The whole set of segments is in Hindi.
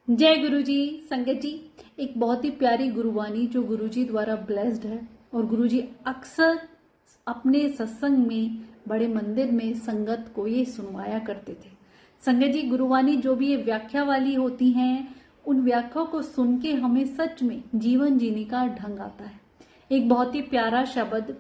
जय गुरु जी। संगत जी, एक बहुत ही प्यारी गुरुवाणी जो गुरु जी द्वारा ब्लेस्ड है और गुरु जी अक्सर अपने सत्संग में बड़े मंदिर में संगत को ये सुनवाया करते थे। संगत जी, गुरुवाणी जो भी ये व्याख्या वाली होती हैं, उन व्याख्याओं को सुन के हमें सच में जीवन जीने का ढंग आता है। एक बहुत ही प्यारा शब्द,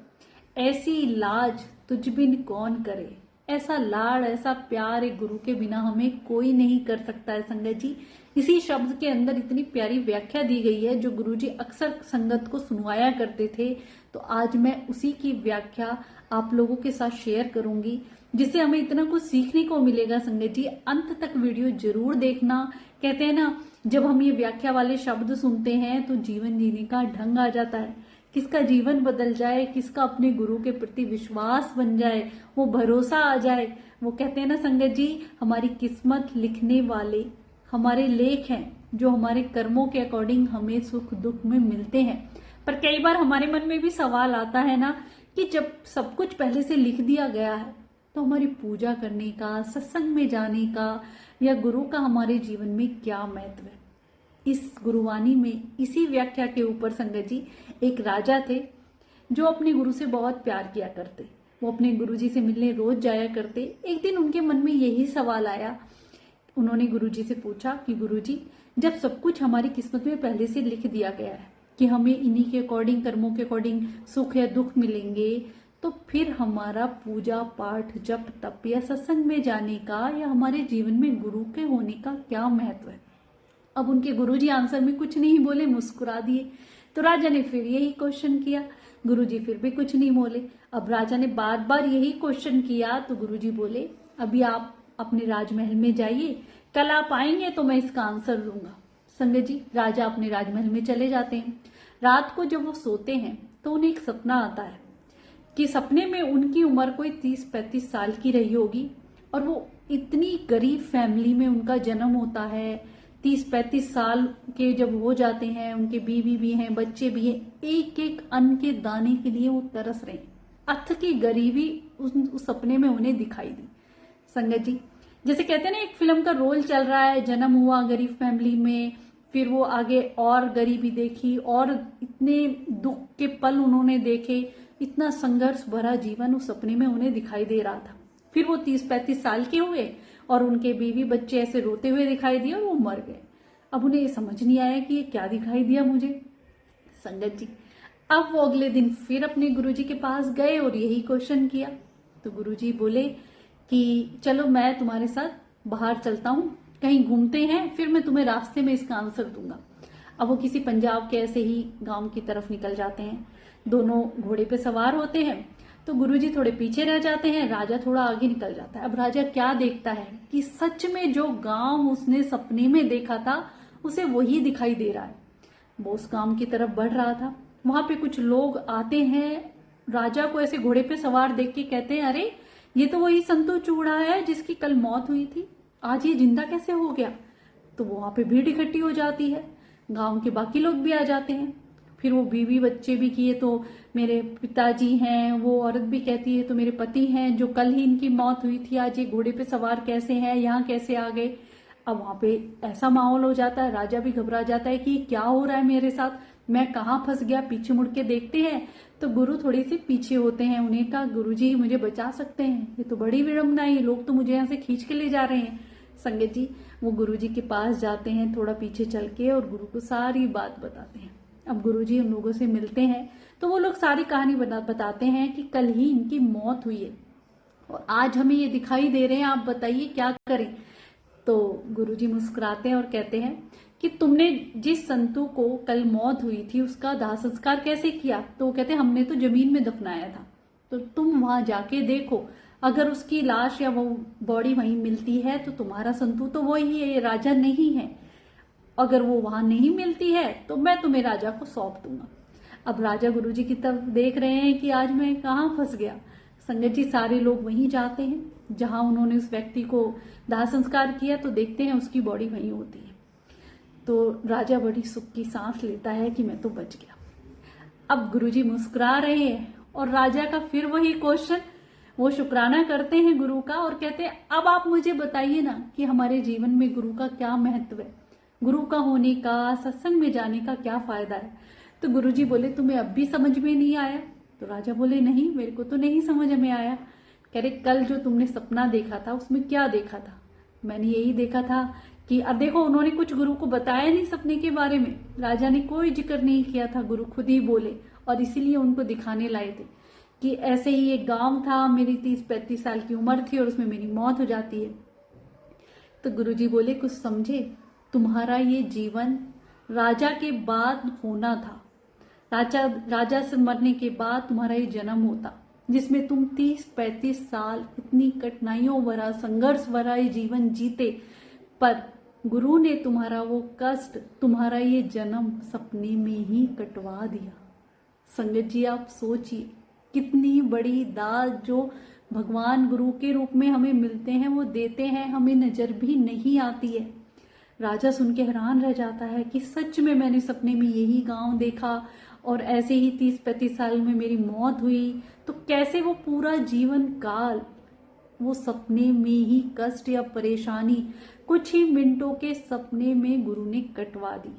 ऐसी लाज तुझ बिन कौन करे। ऐसा लाड़, ऐसा प्यार एक गुरु के बिना हमें कोई नहीं कर सकता है। संगत जी, इसी शब्द के अंदर इतनी प्यारी व्याख्या दी गई है जो गुरु जी अक्सर संगत को सुनवाया करते थे। तो आज मैं उसी की व्याख्या आप लोगों के साथ शेयर करूंगी, जिससे हमें इतना कुछ सीखने को मिलेगा। संगत जी, अंत तक वीडियो जरूर देखना। कहते हैं ना, जब हम ये व्याख्या वाले शब्द सुनते हैं तो जीवन जीने का ढंग आ जाता है। किसका जीवन बदल जाए, किसका अपने गुरु के प्रति विश्वास बन जाए, वो भरोसा आ जाए। वो कहते हैं ना संगत जी, हमारी किस्मत लिखने वाले हमारे लेख हैं, जो हमारे कर्मों के अकॉर्डिंग हमें सुख दुख में मिलते हैं। पर कई बार हमारे मन में भी सवाल आता है ना कि जब सब कुछ पहले से लिख दिया गया है तो हमारी पूजा करने का, सत्संग में जाने का या गुरु का हमारे जीवन में क्या महत्व है। इस गुरुवाणी में, इसी व्याख्या के ऊपर संगत जी, एक राजा थे जो अपने गुरु से बहुत प्यार किया करते। वो अपने गुरु जी से मिलने रोज जाया करते। एक दिन उनके मन में यही सवाल आया। उन्होंने गुरु जी से पूछा कि गुरु जी, जब सब कुछ हमारी किस्मत में पहले से लिख दिया गया है कि हमें इन्हीं के अकॉर्डिंग, कर्मों के अकॉर्डिंग सुख या दुख मिलेंगे, तो फिर हमारा पूजा पाठ, जप तप या सत्संग में जाने का या हमारे जीवन में गुरु के होने का क्या महत्व है। अब उनके गुरुजी आंसर में कुछ नहीं बोले, मुस्कुरा दिए। तो राजा ने फिर यही क्वेश्चन किया, गुरुजी फिर भी कुछ नहीं बोले। अब राजा ने बार बार यही क्वेश्चन किया तो गुरुजी बोले, अभी आप अपने राजमहल में जाइए, कल आप आएंगे तो मैं इसका आंसर दूंगा। संगत जी, राजा अपने राजमहल में चले जाते हैं। रात को जब वो सोते हैं तो उन्हें एक सपना आता है कि सपने में उनकी उम्र कोई 30-35 साल की रही होगी और वो इतनी गरीब फैमिली में उनका जन्म होता है। 30-35 साल के जब हो जाते हैं, उनके बीवी भी हैं, बच्चे भी हैं, एक एक अन्न के दाने के लिए वो तरस रहे हैं। अथ की गरीबी उस सपने में उन्हें दिखाई दी। संगत जी, जैसे कहते हैं ना, एक फिल्म का रोल चल रहा है, जन्म हुआ गरीब फैमिली में, फिर वो आगे और गरीबी देखी और इतने दुख के पल उन्होंने देखे, इतना संघर्ष भरा जीवन उस सपने में उन्हें दिखाई दे रहा था। फिर वो 30-35 साल के हुए और उनके बीवी बच्चे ऐसे रोते हुए दिखाई दिए और वो मर गए। अब उन्हें ये समझ नहीं आया कि ये क्या दिखाई दिया मुझे। संगत जी, अब वो अगले दिन फिर अपने गुरुजी के पास गए और यही क्वेश्चन किया। तो गुरुजी बोले कि चलो मैं तुम्हारे साथ बाहर चलता हूँ, कहीं घूमते हैं, फिर मैं तुम्हें रास्ते में इसका आंसर दूंगा। अब वो किसी पंजाब के ऐसे ही गांव की तरफ निकल जाते हैं। दोनों घोड़े पे सवार होते हैं। तो गुरुजी थोड़े पीछे रह जाते हैं, राजा थोड़ा आगे निकल जाता है। अब राजा क्या देखता है कि सच में जो गांव उसने सपने में देखा था उसे वही दिखाई दे रहा है। वो उस गांव की तरफ बढ़ रहा था। वहां पे कुछ लोग आते हैं, राजा को ऐसे घोड़े पे सवार देख के कहते हैं, अरे ये तो वही संतू चूड़ा है जिसकी कल मौत हुई थी, आज ये जिंदा कैसे हो गया। तो वहां पे भीड़ इकट्ठी हो जाती है, गांव के बाकी लोग भी आ जाते हैं। फिर वो बीवी बच्चे भी किए तो मेरे पिताजी हैं, वो औरत भी कहती है तो मेरे पति हैं जो कल ही इनकी मौत हुई थी, आज ये घोड़े पे सवार कैसे हैं, यहाँ कैसे आ गए। अब वहां पे ऐसा माहौल हो जाता है, राजा भी घबरा जाता है कि क्या हो रहा है मेरे साथ, मैं कहाँ फंस गया। पीछे मुड़ के देखते हैं तो गुरु थोड़ी सी पीछे होते हैं। उन्हें कहा, गुरु जी मुझे बचा सकते हैं, ये तो बड़ी विडम्बना है, लोग तो मुझे यहाँ से खींच के ले जा रहे हैं। संगत जी, वो गुरु जी के पास जाते हैं थोड़ा पीछे चल के और गुरु को सारी बात बताते हैं। अब गुरुजी उन लोगों से मिलते हैं तो वो लोग सारी कहानी बताते हैं कि कल ही इनकी मौत हुई है और आज हमें ये दिखाई दे रहे हैं, आप बताइए क्या करें। तो गुरुजी मुस्कुराते हैं और कहते हैं कि तुमने जिस संतू को कल मौत हुई थी उसका दाह संस्कार कैसे किया। तो वो कहते हैं, हमने तो जमीन में दफनाया था, तो तुम वहां जाके देखो, अगर उसकी लाश या वो बॉडी वहीं मिलती है तो तुम्हारा संतू तो वही है, ये राजा नहीं है। अगर वो वहां नहीं मिलती है तो मैं तुम्हें राजा को सौंप दूंगा। अब राजा गुरुजी की तरफ देख रहे हैं कि आज मैं कहाँ फंस गया। संगत जी, सारे लोग वहीं जाते हैं जहां उन्होंने उस व्यक्ति को दाह संस्कार किया, तो देखते हैं उसकी बॉडी वहीं होती है। तो राजा बड़ी सुख की सांस लेता है कि मैं तो बच गया। अब गुरुजी मुस्कुरा रहे हैं और राजा का फिर वही क्वेश्चन, वो शुक्राना करते हैं गुरु का और कहते हैं, अब आप मुझे बताइए ना कि हमारे जीवन में गुरु का क्या महत्व है। गुरु का होने का, सत्संग में जाने का क्या फायदा है? तो गुरुजी बोले तुम्हें अब भी समझ में नहीं आया? तो राजा बोले नहीं, मेरे को तो नहीं समझ में आया। कह रहे कल जो तुमने सपना देखा था उसमें क्या देखा था? मैंने यही देखा था कि अब देखो, उन्होंने कुछ गुरु को बताया नहीं सपने के बारे में, राजा ने कोई जिक्र नहीं किया था, गुरु खुद ही बोले और इसीलिए उनको दिखाने लाए थे कि ऐसे ही एक गांव था, मेरी 30-35 साल की उम्र थी और उसमें मेरी मौत हो जाती है। तो गुरुजी बोले कुछ समझे, तुम्हारा ये जीवन राजा के बाद होना था, राजा से मरने के बाद तुम्हारा ये जन्म होता, जिसमें तुम 30-35 साल इतनी कठिनाइयों भरा, संघर्ष भरा ये जीवन जीते, पर गुरु ने तुम्हारा वो कष्ट, तुम्हारा ये जन्म सपने में ही कटवा दिया। संगत जी आप सोचिए, कितनी बड़ी दात जो भगवान गुरु के रूप में हमें मिलते हैं, वो देते हैं, हमें नजर भी नहीं आती है। राजा सुन के हैरान रह जाता है कि सच में मैंने सपने में यही गांव देखा और ऐसे ही 30-35 साल में मेरी मौत हुई, तो कैसे वो पूरा जीवन काल वो सपने में ही कष्ट या परेशानी कुछ ही मिनटों के सपने में गुरु ने कटवा दी।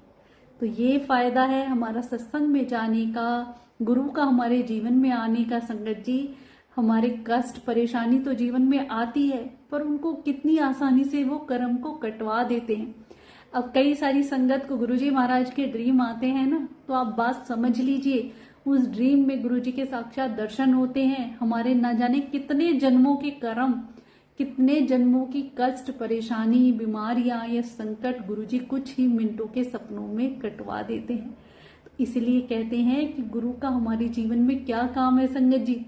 तो ये फायदा है हमारा सत्संग में जाने का, गुरु का हमारे जीवन में आने का। संगत जी, हमारे कष्ट परेशानी तो जीवन में आती है, पर उनको कितनी आसानी से वो कर्म को कटवा देते हैं। अब कई सारी संगत को गुरुजी महाराज के ड्रीम आते हैं ना, तो आप बात समझ लीजिए, उस ड्रीम में गुरुजी के साक्षात दर्शन होते हैं। हमारे न जाने कितने जन्मों के कर्म, कितने जन्मों की कष्ट परेशानी, बीमारियां या संकट गुरुजी कुछ ही मिनटों के सपनों में कटवा देते हैं। तो इसलिए कहते हैं कि गुरु का हमारे जीवन में क्या काम है संगत जी?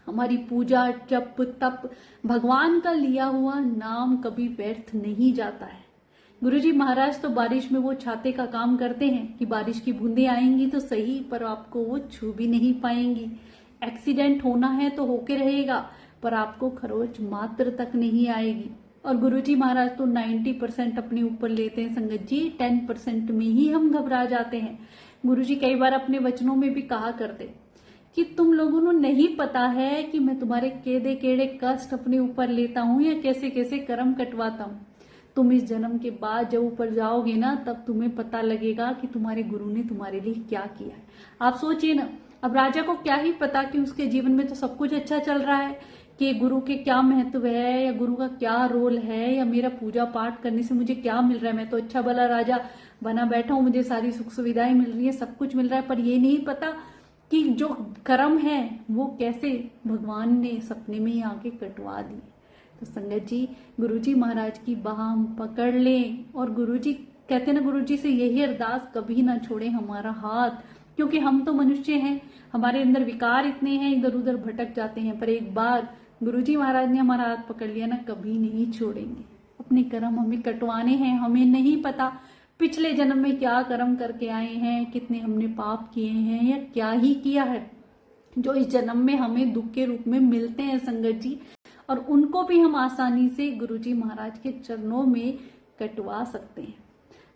हमारी पूजा, जप, तप, भगवान का लिया हुआ नाम कभी व्यर्थ नहीं जाता है। गुरुजी महाराज तो बारिश में वो छाते का काम करते हैं कि बारिश की बूंदें आएंगी तो सही, पर आपको वो छू भी नहीं पाएंगी। एक्सीडेंट होना है तो होके रहेगा, पर आपको खरोच मात्र तक नहीं आएगी। और गुरुजी महाराज तो 90% अपने ऊपर लेते हैं संगत जी, 10% में ही हम घबरा जाते हैं। गुरुजी कई बार अपने वचनों में भी कहा करते कि तुम लोगों को नहीं पता है कि मैं तुम्हारे केड़े केड़े कष्ट अपने ऊपर लेता हूं या कैसे कैसे कर्म कटवाता हूं। तुम इस जन्म के बाद जब ऊपर जाओगे ना, तब तुम्हें पता लगेगा कि तुम्हारे गुरु ने तुम्हारे लिए क्या किया है। आप सोचिए ना, अब राजा को क्या ही पता कि उसके जीवन में तो सब कुछ अच्छा चल रहा है, कि गुरु के क्या महत्व है या गुरु का क्या रोल है या मेरा पूजा पाठ करने से मुझे क्या मिल रहा है। मैं तो अच्छा भला राजा बना बैठा हूं, मुझे सारी सुख सुविधाएं मिल रही है, सब कुछ मिल रहा है, पर ये नहीं पता कि जो कर्म है वो कैसे भगवान ने सपने में ही आके कटवा दी। तो संगत जी, गुरुजी महाराज की बाह हम पकड़ लें और गुरुजी कहते हैं ना, गुरुजी से यही अरदास, कभी ना छोड़े हमारा हाथ, क्योंकि हम तो मनुष्य हैं, हमारे अंदर विकार इतने हैं, इधर उधर भटक जाते हैं, पर एक बार गुरुजी महाराज ने हमारा हाथ पकड़ लिया ना, कभी नहीं छोड़ेंगे। अपने कर्म हमें कटवाने हैं। हमें नहीं पता पिछले जन्म में क्या कर्म करके आए हैं, कितने हमने पाप किए हैं या क्या ही किया है, जो इस जन्म में हमें दुख के रूप में मिलते हैं संगत जी, और उनको भी हम आसानी से गुरुजी महाराज के चरणों में कटवा सकते हैं।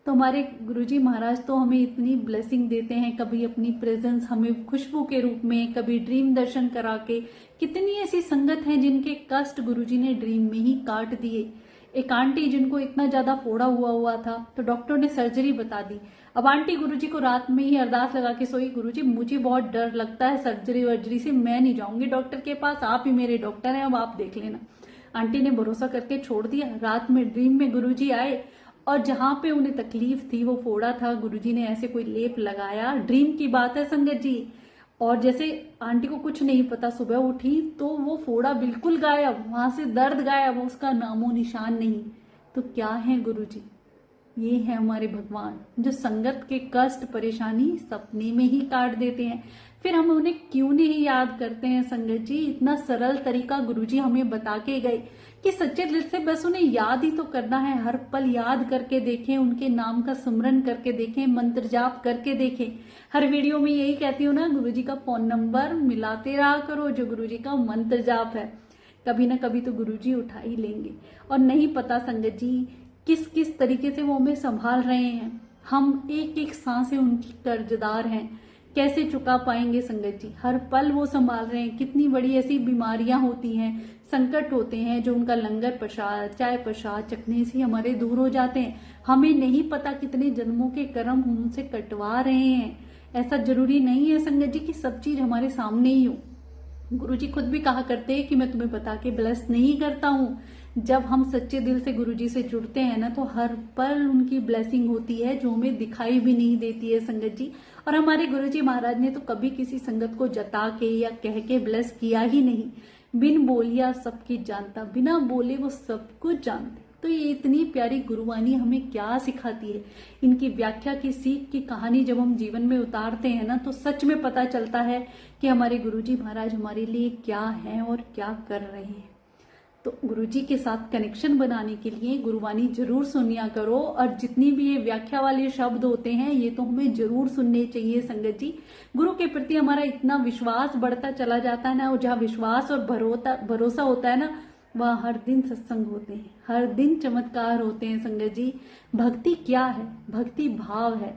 तो हमारे गुरुजी महाराज तो हमें इतनी ब्लेसिंग देते हैं, कभी अपनी प्रेजेंस हमें खुशबू के रूप में, कभी ड्रीम दर्शन करा के। कितनी ऐसी संगत है जिनके कष्ट गुरुजी ने ड्रीम में ही काट दिए। एक आंटी जिनको इतना ज्यादा फोड़ा हुआ था, तो डॉक्टर ने सर्जरी बता दी। अब आंटी गुरुजी को रात में ही अरदास लगा के सोई, गुरुजी मुझे बहुत डर लगता है सर्जरी वर्जरी से, मैं नहीं जाऊंगी डॉक्टर के पास, आप ही मेरे डॉक्टर हैं, अब आप देख लेना। आंटी ने भरोसा करके छोड़ दिया। रात में ड्रीम में गुरुजी आए और जहां पे उन्हें तकलीफ थी, वो फोड़ा था, गुरुजी ने ऐसे कोई लेप लगाया, ड्रीम की बात है संगत जी, और जैसे आंटी को कुछ नहीं पता, सुबह उठी तो वो फोड़ा बिल्कुल गायब, वहां से दर्द गायब, उसका नामो निशान नहीं। तो क्या है गुरुजी? ये है हमारे भगवान, जो संगत के कष्ट परेशानी सपने में ही काट देते हैं। फिर हम उन्हें क्यों नहीं याद करते हैं संगत जी? इतना सरल तरीका गुरुजी हमें बता के गए कि सच्चे दिल से बस उन्हें याद ही तो करना है। हर पल याद करके देखें, उनके नाम का सुमरन करके देखें, मंत्र जाप करके देखें। हर वीडियो में यही कहती हूँ ना, गुरुजी का फोन नंबर मिलाते रहा करो, जो गुरुजी का मंत्र जाप है, कभी ना कभी तो गुरुजी उठा ही लेंगे। और नहीं पता संगत जी किस किस तरीके से वो हमें संभाल रहे हैं। हम एक एक सांसें उनकी कर्जदार हैं। कैसे चुका पाएंगे संगत जी। हर पल वो संभाल रहे हैं। कितनी बड़ी ऐसी बीमारियां होती हैं, संकट होते हैं, जो उनका लंगर प्रसाद, चाय प्रसाद चखने से हमारे दूर हो जाते हैं। हमें नहीं पता कितने जन्मों के कर्म हम उनसे कटवा रहे हैं। ऐसा जरूरी नहीं है संगत जी कि सब चीज हमारे सामने ही हो। गुरुजी खुद भी कहा करते हैं कि मैं तुम्हें बता के ब्लेस नहीं करता हूँ। जब हम सच्चे दिल से गुरुजी से जुड़ते हैं ना, तो हर पल उनकी ब्लेसिंग होती है, जो हमें दिखाई भी नहीं देती है संगत जी। और हमारे गुरुजी महाराज ने तो कभी किसी संगत को जता के या कह के ब्लेस किया ही नहीं। बिन बोलिया सबकी जानता, बिना बोले वो सब कुछ जानते। तो ये इतनी प्यारी गुरुवाणी हमें क्या सिखाती है। इनकी व्याख्या की सीख की कहानी जब हम जीवन में उतारते हैं ना, तो सच में पता चलता है कि हमारे गुरुजी महाराज हमारे लिए क्या है और क्या कर रहे हैं। तो गुरुजी के साथ कनेक्शन बनाने के लिए गुरुवाणी जरूर सुनिया करो। और जितनी भी ये व्याख्या वाले शब्द होते हैं, ये तो हमें जरूर सुनने चाहिए संगत जी। गुरु के प्रति हमारा इतना विश्वास बढ़ता चला जाता है ना, और जहाँ विश्वास और भरोसा होता है ना, वह हर दिन सत्संग होते हैं, हर दिन चमत्कार होते हैं संगत जी। भक्ति क्या है? भक्ति भाव है।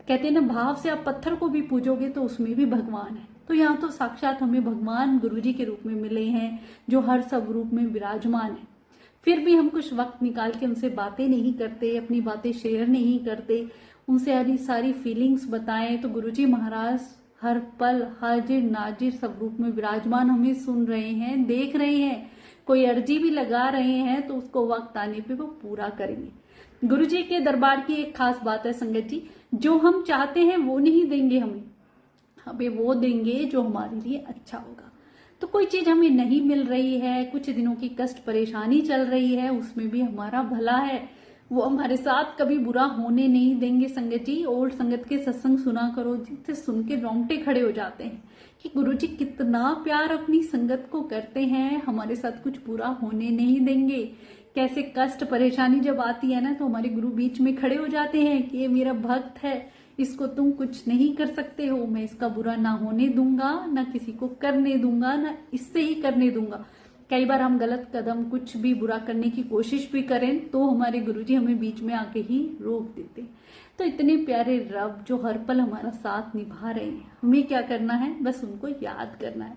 कहते हैं ना, भाव से आप पत्थर को भी पूजोगे तो उसमें भी भगवान है। तो यहाँ तो साक्षात हमें भगवान गुरुजी के रूप में मिले हैं, जो हर सब रूप में विराजमान है। फिर भी हम कुछ वक्त निकाल के उनसे बातें नहीं करते, अपनी बातें शेयर नहीं करते, उनसे हरी सारी फीलिंग्स बताएं। तो गुरुजी महाराज हर पल हाजिर नाजिर सब रूप में विराजमान हमें सुन रहे हैं, देख रहे हैं। कोई अर्जी भी लगा रहे हैं तो उसको वक्त आने पे वो पूरा करेंगे। गुरुजी के दरबार की एक खास बात है संगत जी, जो हम चाहते हैं वो नहीं देंगे हमें वो देंगे जो हमारे लिए अच्छा होगा। तो कोई चीज हमें नहीं मिल रही है, कुछ दिनों की कष्ट परेशानी चल रही है, उसमें भी हमारा भला है, वो हमारे साथ कभी बुरा होने नहीं देंगे संगत जी। ओल्ड संगत के सत्संग सुना करो, जिससे सुन के रोंगटे खड़े हो जाते हैं कि गुरुजी कितना प्यार अपनी संगत को करते हैं, हमारे साथ कुछ बुरा होने नहीं देंगे। कैसे कष्ट परेशानी जब आती है ना, तो हमारे गुरु बीच में खड़े हो जाते हैं कि ये मेरा भक्त है, इसको तुम कुछ नहीं कर सकते हो, मैं इसका बुरा ना होने दूंगा, ना किसी को करने दूंगा, ना इससे ही करने दूंगा। कई बार हम गलत कदम, कुछ भी बुरा करने की कोशिश भी करें तो हमारे गुरुजी हमें बीच में आके ही रोक देते। तो इतने प्यारे रब जो हर पल हमारा साथ निभा रहे हैं, हमें क्या करना है? बस उनको याद करना है।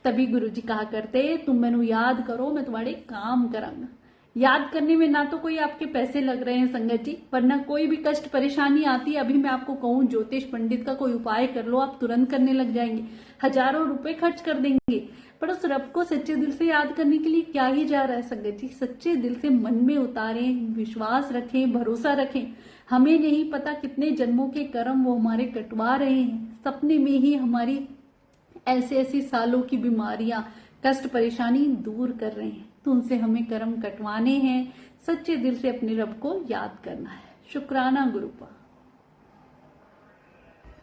तभी गुरुजी कहा करते, तुम मैनू याद करो, मैं तुम्हारे काम करांगा। याद करने में ना तो कोई आपके पैसे लग रहे हैं संगत जी, वरना कोई भी कष्ट परेशानी आती है, अभी मैं आपको कहूँ ज्योतिष पंडित का कोई उपाय कर लो, आप तुरंत करने लग जाएंगे, हजारों रुपए खर्च कर देंगे। पर उस रब को सच्चे दिल से याद करने के लिए क्या ही जा रहा है संगत जी। सच्चे दिल से मन में उतारें, विश्वास रखें, भरोसा रखें। हमें नहीं पता कितने जन्मों के कर्म वो हमारे कटवा रहे हैं। सपने में ही हमारी ऐसी ऐसी सालों की बीमारियां, कष्ट परेशानी दूर कर रहे हैं। तो उनसे हमें कर्म कटवाने हैं, सच्चे दिल से अपने रब को याद करना है। शुक्राना गुरुपा।